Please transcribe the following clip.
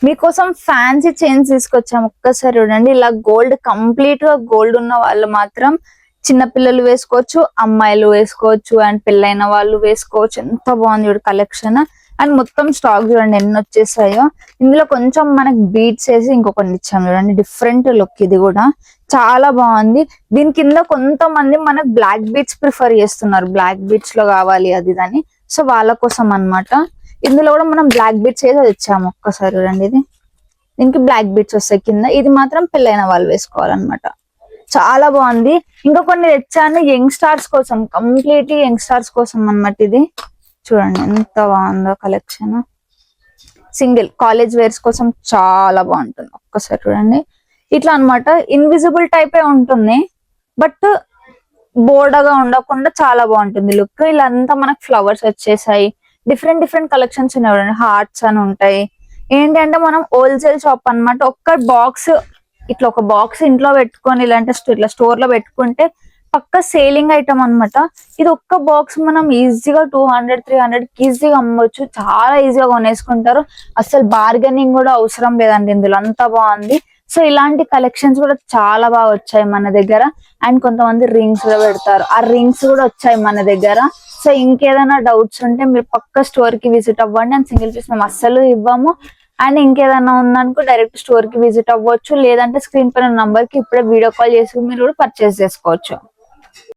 మీకోసం fancy chains తీసుకొచ్చాము. ఒక్కసారి చూడండి. ఇలా గోల్డ్, కంప్లీట్ గా గోల్డ్ ఉన్న వాళ్ళు మాత్రం చిన్న పిల్లలు వేసుకోవచ్చు, అమ్మాయిలు వేసుకోవచ్చు, అండ్ పెళ్ళైన వాళ్ళు వేసుకోవచ్చు. ఎంత బాగుంది చూడు కలెక్షన్. అండ్ మొత్తం స్టాక్ చూడండి ఎన్ని వచ్చేసాయో. ఇందులో కొంచెం మనకి బీట్స్ వేసి ఇంకొకటి ఇచ్చాము చూడండి. డిఫరెంట్ లుక్ ఇది కూడా చాలా బాగుంది. దీని కింద కొంతమంది మనకు బ్లాక్ బీట్స్ ప్రిఫర్ చేస్తున్నారు, బ్లాక్ బీట్స్ లో కావాలి అది అని. సో వాళ్ళ కోసం అన్నమాట. ఇందులో కూడా మనం బ్లాక్ బీట్స్ ఏదో తెచ్చాము. ఒక్కసారి చూడండి. ఇది దీనికి బ్లాక్ బీట్స్ వస్తాయి కింద. ఇది మాత్రం పెళ్ళైన వాళ్ళు వేసుకోవాలన్నమాట. చాలా బాగుంది. ఇంకా కొన్ని తెచ్చాను యంగ్ స్టార్స్ కోసం, కంప్లీట్లీ యంగ్ స్టార్స్ కోసం అన్నమాట. ఇది చూడండి ఎంత బాగుందో కలెక్షన్. సింగిల్ కాలేజ్ వేర్స్ కోసం చాలా బాగుంటుంది. ఒక్కసారి చూడండి. ఇట్లా అన్నమాట. ఇన్విజిబుల్ టైప్ ఉంటుంది, బట్ బోర్డగా ఉండకుండా చాలా బాగుంటుంది లుక్. ఇలా అంతా మనకు ఫ్లవర్స్ వచ్చేసాయి. డిఫరెంట్ డిఫరెంట్ కలెక్షన్స్ ఉన్నాయి చూడండి. హార్ట్స్ అని ఉంటాయి. ఏంటంటే మనం హోల్సేల్ షాప్ అన్నమాట. ఒక్క బాక్స్ ఇట్లా ఒక బాక్స్ ఇంట్లో పెట్టుకొని ఇలాంటి ఇట్లా స్టోర్ లో పెట్టుకుంటే పక్క సేలింగ్ ఐటమ్ అన్నమాట. ఇది ఒక్క బాక్స్ మనం ఈజీగా 200-300 ఈజీగా అమ్మవచ్చు. చాలా ఈజీగా కొనేసుకుంటారు. అసలు బార్గెనింగ్ కూడా అవసరం లేదండి ఇందులో. అంత బాగుంది. సో ఇలాంటి కలెక్షన్స్ కూడా చాలా బాగా వచ్చాయి మన దగ్గర. అండ్ కొంతమంది రింగ్స్ కూడా పెడతారు. ఆ రింగ్స్ కూడా వచ్చాయి మన దగ్గర. సో ఇంకేదైనా డౌట్స్ ఉంటే మీరు పక్క స్టోర్ కి విజిట్ అవ్వండి. అండ్ సింగిల్ పీస్ మేము అస్సలు ఇవ్వము. అండ్ ఇంకేదైనా ఉందనుకో డైరెక్ట్ స్టోర్ కి విజిట్ అవ్వచ్చు, లేదంటే స్క్రీన్ పైన నంబర్ కి ఇప్పుడే వీడియో కాల్ చేసి మీరు కూడా పర్చేస్ చేసుకోవచ్చు.